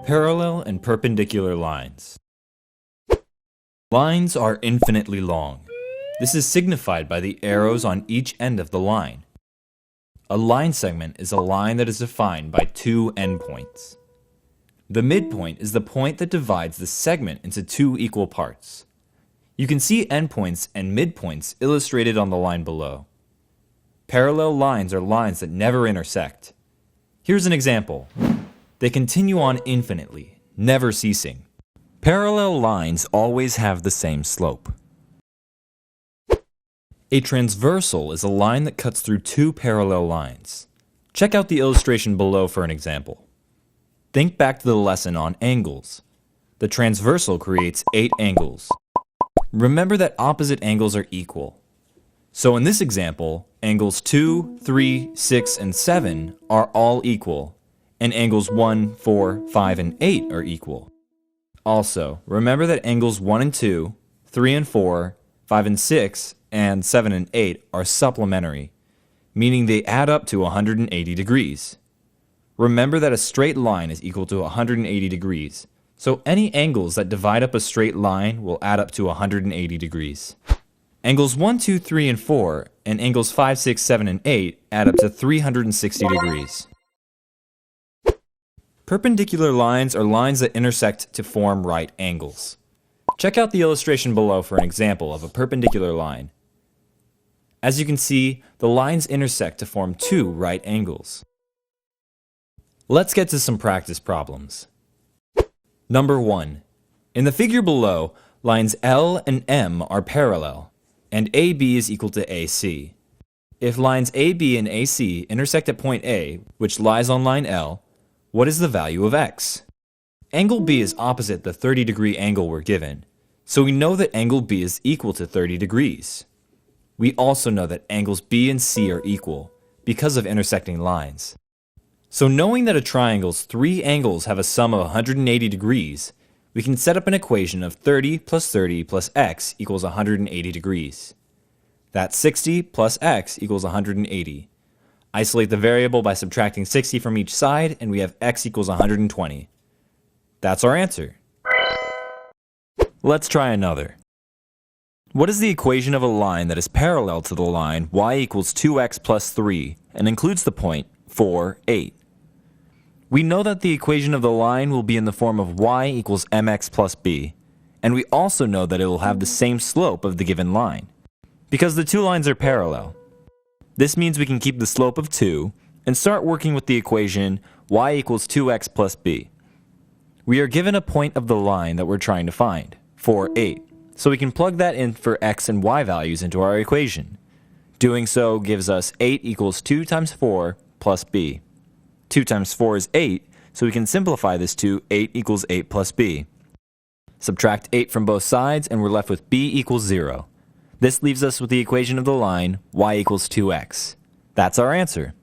Parallel and perpendicular lines. Lines are infinitely long. This is signified by the arrows on each end of the line. A line segment is a line that is defined by two endpoints. The midpoint is the point that divides the segment into two equal parts. You can see endpoints and midpoints illustrated on the line below. Parallel lines are lines that never intersect. Here's an example. They continue on infinitely, never ceasing. Parallel lines always have the same slope. A transversal is a line that cuts through two parallel lines. Check out the illustration below for an example. Think back to the lesson on angles. The transversal creates 8 angles. Remember that opposite angles are equal. So in this example, angles 2, 3, 6, and 7 are all equal, and angles 1, 4, 5, and 8 are equal. Also, remember that angles 1 and 2, 3 and 4, 5 and 6, and 7 and 8 are supplementary, meaning they add up to 180 degrees. Remember that a straight line is equal to 180 degrees, so any angles that divide up a straight line will add up to 180 degrees. Angles 1, 2, 3, and 4, and angles 5, 6, 7, and 8 add up to 360 degrees. Perpendicular lines are lines that intersect to form right angles. Check out the illustration below for an example of a perpendicular line. As you can see, the lines intersect to form two right angles. Let's get to some practice problems. Number 1. In the figure below, lines L and M are parallel, and AB is equal to AC. If lines AB and AC intersect at point A, which lies on line L, what is the value of x? Angle B is opposite the 30-degree angle we're given, so we know that angle B is equal to 30 degrees. We also know that angles B and C are equal, because of intersecting lines. So knowing that a triangle's three angles have a sum of 180 degrees, we can set up an equation of 30 plus x equals 180 degrees. That's 60 plus x equals 180. Isolate the variable by subtracting 60 from each side, and we have x equals 120. That's our answer. Let's try another. What is the equation of a line that is parallel to the line y equals 2x plus 3 and includes the point 4, 8? We know that the equation of the line will be in the form of y equals mx plus b, and we also know that it will have the same slope of the given line, because the two lines are parallel. This means we can keep the slope of 2 and start working with the equation y equals 2x plus b. We are given a point of the line that we're trying to find, 4, 8, so we can plug that in for x and y values into our equation. Doing so gives us 8 equals 2 times 4 plus b. 2 times 4 is 8, so we can simplify this to 8 equals 8 plus b. Subtract 8 from both sides and we're left with b equals 0. This leaves us with the equation of the line y equals 2x. That's our answer.